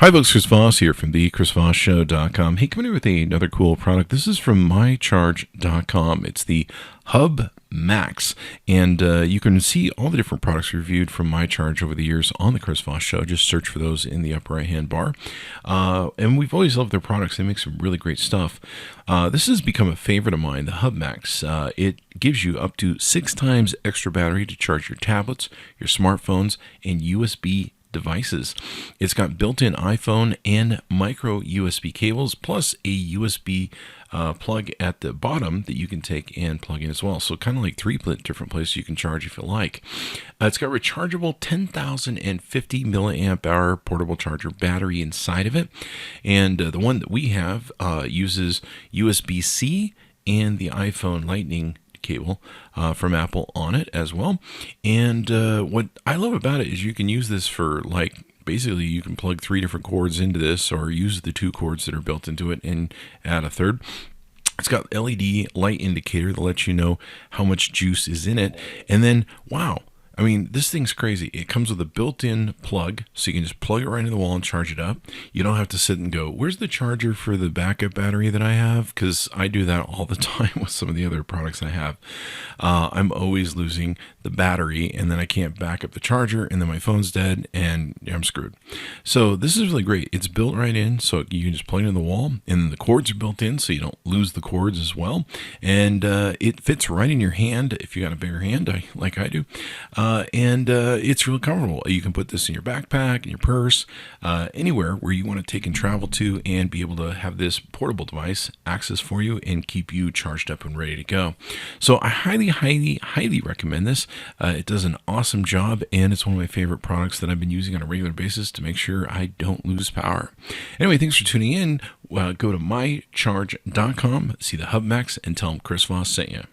Hi folks, Chris Voss here from the chrisvossshow.com. Hey, coming here with another cool product. This is from myCharge.com. It's the HubMax, and you can see all the different products reviewed from myCharge over the years on the Chris Voss Show. Just search for those in the upper right-hand bar. And we've always loved their products. They make some really great stuff. This has become a favorite of mine, the HubMax. It gives you up to 6 times extra battery to charge your tablets, your smartphones, and USB devices. It's got built-in iPhone and micro USB cables, plus a USB plug at the bottom that you can take and plug in as well. So kind of like 3 different places you can charge if you like. It's got rechargeable 10,050 milliamp hour portable charger battery inside of it. And the one that we have uses USB-C and the iPhone Lightning cable from Apple on it as well. And what I love about it is you can use this for, like, basically you can plug 3 different cords into this, or use the 2 cords that are built into it and add a third. It's got LED light indicator that lets you know how much juice is in it. And then, wow, I mean, this thing's crazy. It comes with a built-in plug, so you can just plug it right into the wall and charge it up. You don't have to sit and go, where's the charger for the backup battery that I have? Because I do that all the time with some of the other products I have. I'm always losing the battery, and then I can't back up the charger, and then my phone's dead, and I'm screwed. So this is really great. It's built right in, so you can just plug it in the wall, and the cords are built in, so you don't lose the cords as well. And it fits right in your hand if you got a bigger hand, like I do. And it's real comfortable. You can put this in your backpack, in your purse, anywhere where you want to take and travel to, and be able to have this portable device access for you and keep you charged up and ready to go. So I highly recommend this. It does an awesome job, and it's one of my favorite products that I've been using on a regular basis to make sure I don't lose power. Anyway, thanks for tuning in. Go to mycharge.com, see the HubMax, and tell them Chris Voss sent you.